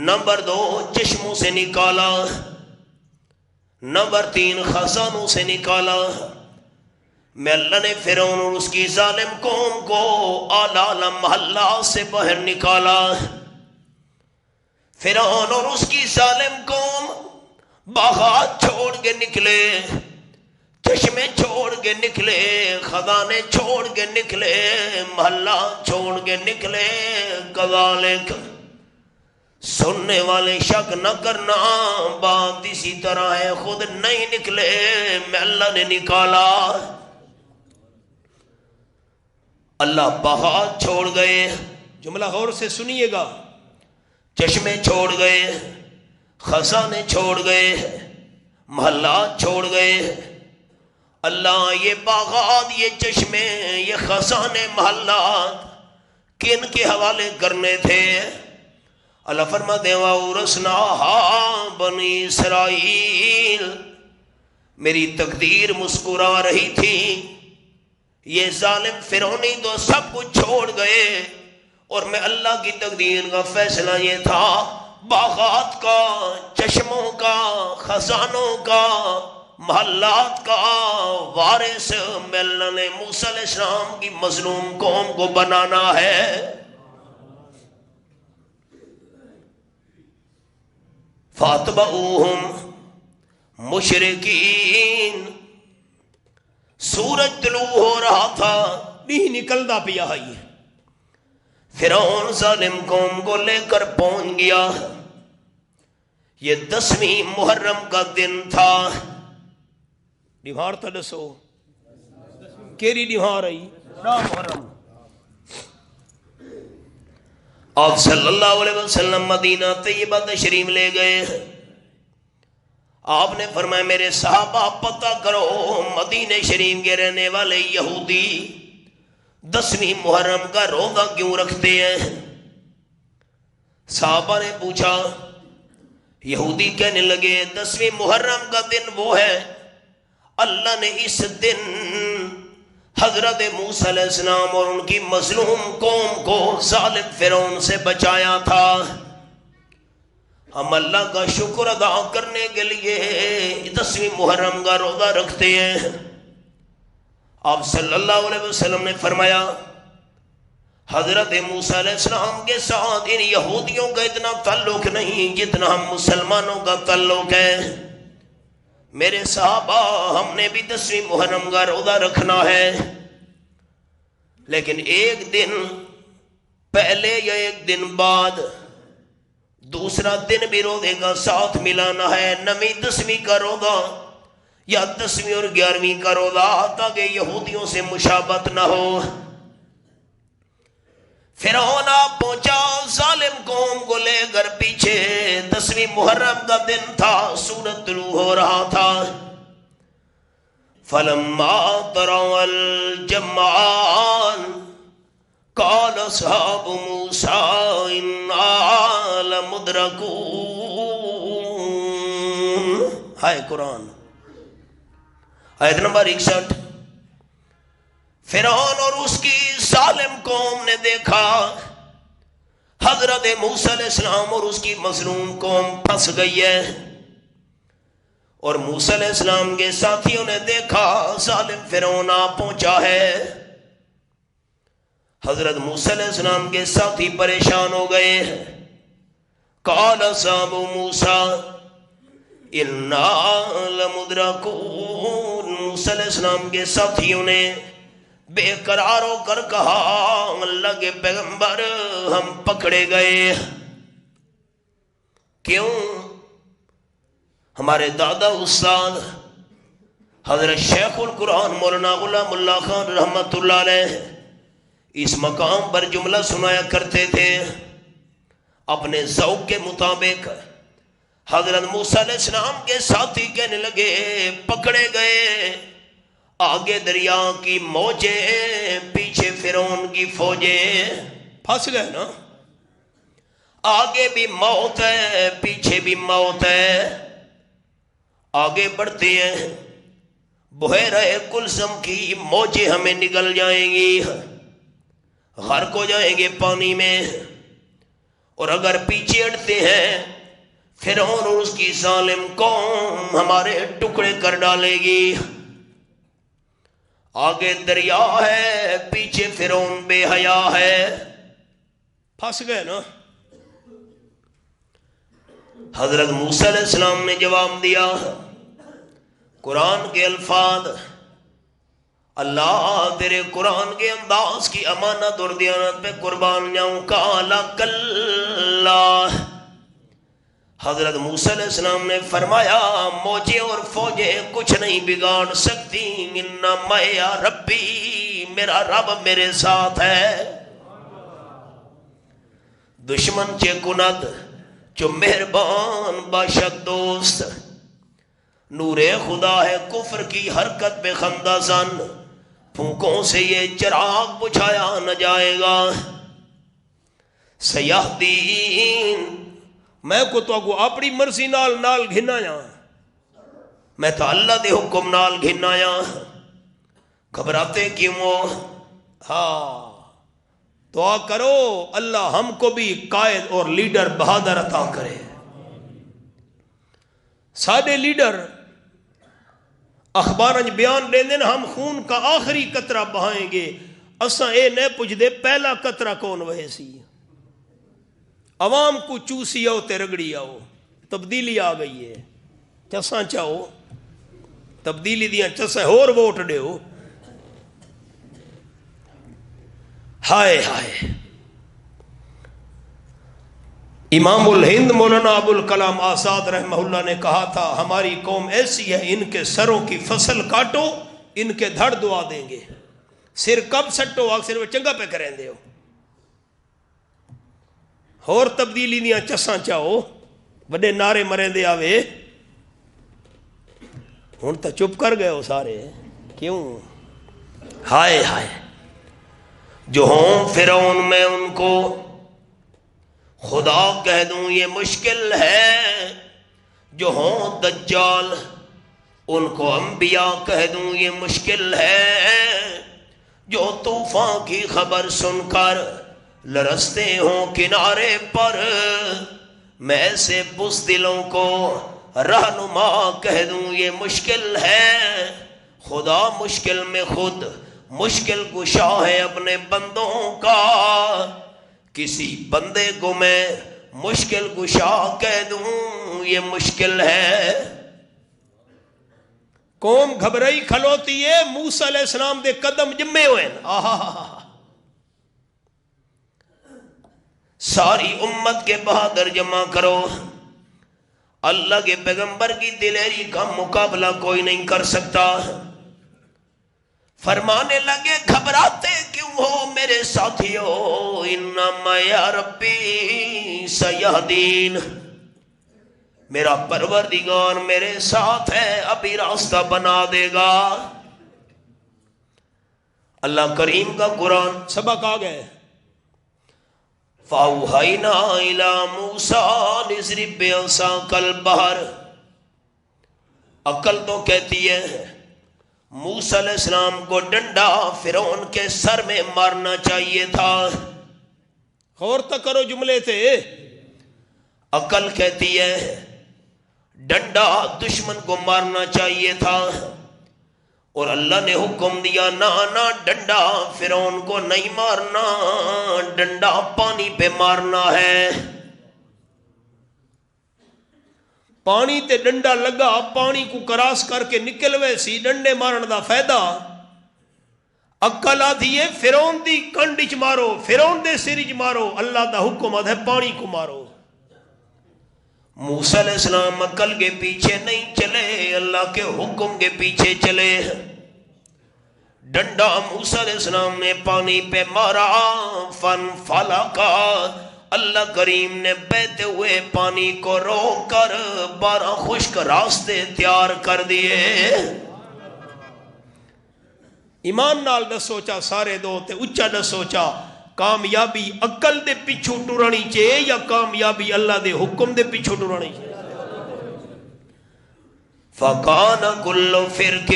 نمبر 2 چشموں سے نکالا، نمبر 3 خزانوں سے نکالا، میں اللہ نے فرعون اور اس کی ظالم قوم کو اعلی محلہ سے باہر نکالا. فرعون اور اس کی ظالم قوم باغات چھوڑ کے نکلے، چشمے چھوڑ کے نکلے، خزانے چھوڑ کے نکلے، محلہ چھوڑ کے نکلے. کذالک، سننے والے شک نہ کرنا، بات اسی طرح ہے، خود نہیں نکلے، میں اللہ نے نکالا. اللہ باغات چھوڑ گئے، جملہ غور سے سنیے گا، چشمے چھوڑ گئے، خزانے چھوڑ گئے، محلات چھوڑ گئے. اللہ یہ باغات، یہ چشمے، یہ خزانے، محلات کن کے حوالے کرنے تھے؟ اللہ فرماتے ہیں وَأَوْرَثْنَاهَا بَنِي اسرائیل، میری تقدیر مسکرا رہی تھی. یہ ظالم فرعونی تو سب کچھ چھوڑ گئے، اور میں اللہ کی تقدیر کا فیصلہ یہ تھا، باغات کا، چشموں کا، خزانوں کا، محلات کا وارث میں اللہ نے موسیٰ علیہ السلام کی مظلوم قوم کو بنانا ہے. فَاتْبَعُوهُمْ مشرقین، سورج طلوع ہو رہا تھا، نہیں نکلتا پیا ہے. فرعون ظالم قوم کو لے کر پہنچ گیا. یہ 10ویں محرم کا دن تھا. نمار تا دسو کیری نمار آئی نا محرم. آپ صلی اللہ علیہ وسلم مدینہ طیبہ تشریف لے گئے. آپ نے فرمایا میرے صحابہ پتہ کرو مدینہ شریف کے رہنے والے یہودی 10ویں محرم کا روزہ کیوں رکھتے ہیں؟ صحابہ نے پوچھا. یہودی کہنے لگے 10ویں محرم کا دن وہ ہے، اللہ نے اس دن حضرت موسیٰ علیہ السلام اور ان کی مظلوم قوم کو ظالم فرعون سے بچایا تھا. ہم اللہ کا شکر ادا کرنے کے لیے 10ویں محرم کا روزہ رکھتے ہیں. آپ صلی اللہ علیہ وسلم نے فرمایا حضرت موسیٰ علیہ السلام کے ساتھ ان یہودیوں کا اتنا تعلق نہیں جتنا ہم مسلمانوں کا تعلق ہے. میرے صحابہ ہم نے بھی 10ویں محرم کا روزہ رکھنا ہے، لیکن ایک دن پہلے یا ایک دن بعد دوسرا دن بھی روزے کا ساتھ ملانا ہے. 9ویں 10ویں کا روزہ یا 10ویں اور 11ویں کا روزہ، تاکہ یہودیوں سے مشابہت نہ ہو. فرعون آپ پہنچا ظالم قوم کو لے کر پیچھے. 10ویں محرم کا دن تھا، سورج طلوع ہو رہا تھا. فَلَمَّا تَرَوْا الْجَمْعَانِ قَالَ أَصْحَابُ مُوسَىٰ إِنَّا لَمُدْرَكُونَ. ہائے قرآن، آیت نمبر 61. فرعون اور اس کی ظالم قوم نے دیکھا حضرت موسیٰ علیہ السلام اور اس کی مظلوم قوم پھنس گئی ہے، اور موسیٰ علیہ السلام کے ساتھیوں نے دیکھا ظالم فرعون آ پہنچا ہے. حضرت موسیٰ علیہ السلام کے ساتھی پریشان ہو گئے. قال اصحاب موسیٰ انا لمدرکون. موسیٰ علیہ السلام کے ساتھیوں نے بے قرار ہو کر کہا اللہ کے پیغمبر ہم پکڑے گئے. کیوں؟ ہمارے دادا استاد حضرت شیخ القرآن مولانا غلام اللہ خان رحمت اللہ علیہ اس مقام پر جملہ سنایا کرتے تھے. اپنے ذوق کے مطابق حضرت موسیٰ علیہ السلام کے ساتھی کہنے لگے پکڑے گئے. آگے دریا کی موجیں، پیچھے فرعون کی فوجیں. پھنس گئے نا، آگے بھی موت ہے پیچھے بھی موت ہے. آگے بڑھتے ہیں، بحیرہ کلثم کی موجیں ہمیں نگل جائیں گی، غرق ہو جائیں گے پانی میں. اور اگر پیچھے ہٹتے ہیں فرعون اور اس کی ظالم قوم ہمارے ٹکڑے کر ڈالے گی. آگے دریا ہے، پیچھے فرعون بے حیا ہے. پھنس گئے نا. حضرت موسیٰ علیہ السلام نے جواب دیا، قرآن کے الفاظ، اللہ تیرے قرآن کے انداز کی امانت اور دیانت پہ قربان جاؤں. کالا کلا. حضرت موسیٰ علیہ السلام نے فرمایا موجیں اور فوجیں کچھ نہیں بگاڑ سکتی. انا معی ربی، میرا رب میرے ساتھ ہے. دشمن چے کند جو مہربان باشد دوست. نور خدا ہے کفر کی حرکت پہ خندہ زن. پھونکوں سے یہ چراغ بجھایا نہ جائے گا. سیہدین، میں کو تو اگو اپنی مرضی نال گھنا یا، میں تو اللہ دے حکم نال گھنا یا. گھبراتے کیوں ہو؟ ہاں دعا کرو اللہ ہم کو بھی قائد اور لیڈر بہادر عطا کرے. ساڈے لیڈر اخبار بیان دیں دن ہم خون کا آخری قطرہ بہائیں گے. اساں اے نہ پوچھ دے پہلا قطرہ کون وہے سی. عوام کو چوسی آؤ تے رگڑی آؤ. تبدیلی آ گئی ہے. چساں چاہو تبدیلی دیاں چساں اور ووٹ دیو. ہائے ہائے. امام الہند مولانا ابو الکلام آزاد رحمہ اللہ نے کہا تھا ہماری قوم ایسی ہے، ان کے سروں کی فصل کاٹو ان کے دھڑ دعا دیں گے. سر کب سٹو آگ سر وہ چنگا پہ کریں دے ہو. اور تبدیلی دیاں چساں چاہو بڑے نعرے مریں دے آوے. ہن تو چپ کر گئے ہو سارے کیوں؟ ہائے ہائے. جو ہوں فرعون میں ان کو خدا کہہ دوں یہ مشکل ہے. جو ہوں دجال ان کو انبیاء کہہ دوں یہ مشکل ہے. جو طوفان کی خبر سن کر لرزتے ہوں کنارے پر، میں ایسے بزدلوں کو رہنما کہہ دوں یہ مشکل ہے. خدا مشکل میں خود مشکل کشا ہے اپنے بندوں کا. کسی بندے کو میں مشکل کشا کہہ دوں یہ مشکل ہے. قوم گھبرائی کھلوتی ہے. موسیٰ علیہ السلام دے قدم جمے ہوئے. ساری امت کے بہادر جمع کرو. اللہ کے پیغمبر کی دلیری کا مقابلہ کوئی نہیں کر سکتا. فرمانے لگے گھبراتے کیوں ہو میرے ساتھیو، انما یا ربی سیہدین، میرا پروردگار میرے ساتھ ہے ابھی راستہ بنا دے گا. اللہ کریم کا قرآن سبق آ گئے. فَأَوْحَيْنَا إِلَىٰ مُوسَىٰ لِيَضْرِبْ بِعَصَاكَ الْبَحْرَ. عقل تو کہتی ہے موسیٰ علیہ السلام کو ڈنڈا فرعون کے سر میں مارنا چاہیے تھا. غور تک کرو جملے تھے. عقل کہتی ہے ڈنڈا دشمن کو مارنا چاہیے تھا، اور اللہ نے حکم دیا نہ ڈنڈا فرعون کو نہیں مارنا، ڈنڈا پانی پہ مارنا ہے. پانی تے ڈنڈا لگا پانی کو کراس کر کے نکل وے سی. ڈنڈے مارن دا فائدہ. عقل آدھی ہے فرعون دی کنڈ چ مارو، فرعون دے سر چ مارو. اللہ دا حکم ہے پانی کو مارو. موسیٰ علیہ السلام عقل کے پیچھے نہیں چلے، اللہ کے حکم کے پیچھے چلے. ڈنڈا موسیٰ علیہ السلام نے پانی پہ مارا. فن فلکا، اللہ کریم نے بہتے ہوئے پانی کو روک کر 12 خشک راستے تیار کر دیے. ایمان نال نہ سوچا سارے دو تے اچا نہ سوچا. کامیابی عقل دے پیچھو ٹرانی چاہیے یا کامیابی اللہ دے حکم دے پیچھو ٹرانی چاہیے. فَقَانَ كُلُّ فِرْقٍ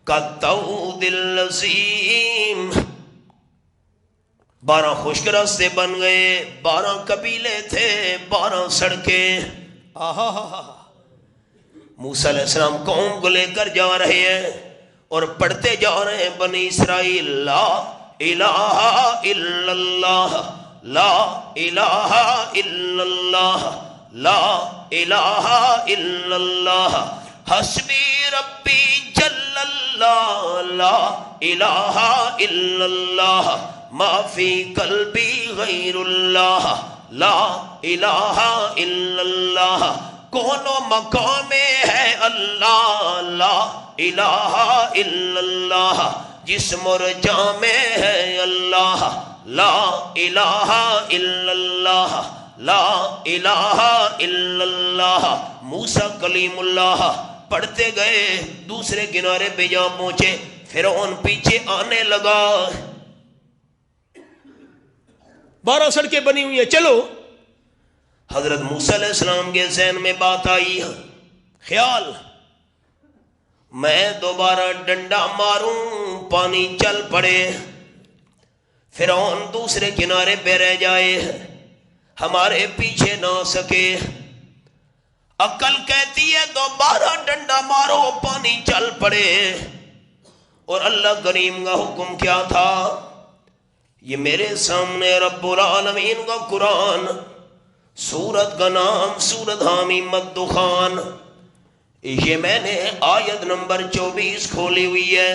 كَالطَّوْدِ الْعَظِيمِ. 12 خشک راستے بن گئے. 12 قبیلے تھے، 12 سڑکیں. موسیٰ علیہ السلام قوم کو لے کر جا رہے ہیں. اور پڑھتے جا رہے ہیں بنی اسرائیل لا الہ الا اللہ لا الہ الا اللہ لا الہ الا اللہ حسبی ربی جل اللہ لا الہ الا اللہ ما فی قلبی غیر اللہ لا الہ الا اللہ کون و مقام ہے اللہ لا الہ الا اللہ جسم اور جام ہے اللہ لا الہ الا اللہ لا الہ الا اللہ موسیٰ کلیم اللہ پڑھتے گئے دوسرے کنارے پہ جا پہنچے فرعون پیچھے آنے لگا 12 سڑکیں بنی ہوئی ہیں چلو حضرت موسیٰ علیہ السلام کے ذہن میں بات آئی خیال میں دوبارہ ڈنڈا ماروں پانی چل پڑے فرعون دوسرے کنارے پہ رہ جائے ہمارے پیچھے نہ سکے عقل کہتی ہے دوبارہ ڈنڈا مارو پانی چل پڑے اور اللہ کریم کا حکم کیا تھا یہ میرے سامنے رب العالمین کا قرآن سورت کا نام سورت حامیم الدخان یہ میں نے آیت نمبر 24 کھولی ہوئی ہے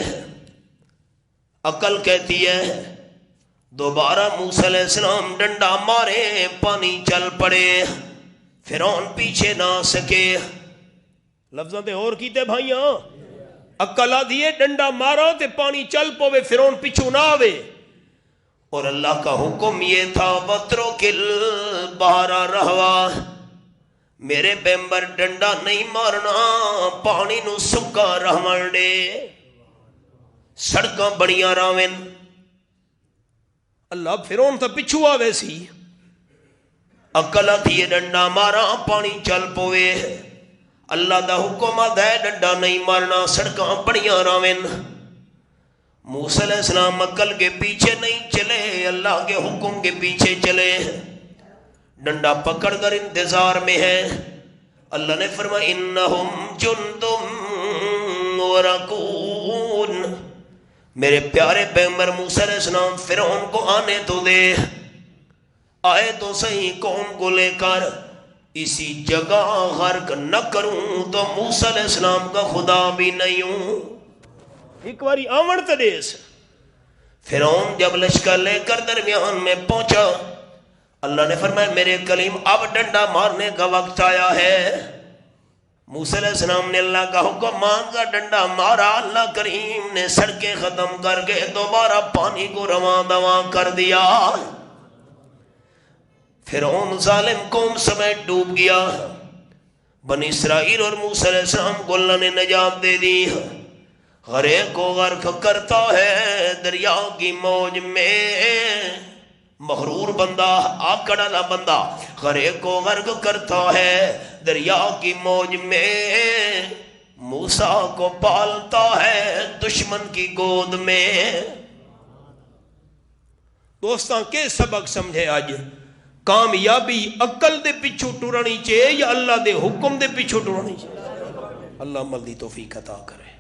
عقل کہتی ہے دوبارہ موسیٰ علیہ السلام ڈنڈا مارے پانی چل پڑے فرعون پیچھے نہ سکے لفظاں تے اور کیتے بھائیاں عقل آدھی ہے ڈنڈا مارو تے پانی چل پوے فرعون پیچھو نہ آوے اور اللہ کا حکم یہ تھا وَتْرُكِ الْبَحْرَ رَهْوًا میرے پیغمبر ڈنڈا نہیں مارنا پانی نو سکا رہون دے سڑکاں بڑیاں راوین اللہ فرعون تا پچھو آوے سی عقل آتی ڈنڈا مارا پانی چل پوے اللہ دا حکم آدھا ہے ڈنڈا نہیں مارنا سڑکاں بڑیاں راوین موسیٰ علیہ السلام عقل کے پیچھے نہیں چلے اللہ کے حکم کے پیچھے چلے ڈنڈا پکڑ کر انتظار میں ہے اللہ نے فرمایا انہم جندم ورقون میرے پیارے پیغمبر موسیٰ علیہ السلام فرعون کو آنے تو دے آئے تو صحیح قوم کو لے کر اسی جگہ غرق نہ کروں تو موسیٰ علیہ السلام کا خدا بھی نہیں ہوں ایک باری آمن تدیس فرعون جب لشکر لے کر درمیان میں پہنچا اللہ نے فرمایا میرے کلیم اب ڈنڈا مارنے کا وقت آیا ہے موسیٰ علیہ السلام نے اللہ کا حکم مان کا ڈنڈا مارا اللہ کریم نے سڑکیں ختم کر کے دوبارہ پانی کو رواں دواں کر دیا فرعون ظالم قوم سمیت ڈوب گیا بنی اسرائیل اور موسیٰ علیہ السلام کو اللہ نے نجات دے دی غرق کو غرق کرتا ہے دریا کی موج میں مغرور بندہ آکڑ والا بندہ غرق کو غرق کرتا ہے دریا کی موج میں موسیٰ کو پالتا ہے دشمن کی گود میں دوستاں کے سبق سمجھے آج کامیابی عقل دے پیچھو ٹرانی چاہیے یا اللہ دے حکم دے پیچھو ٹرانی چاہیے اللہ ملدی توفیق عطا کرے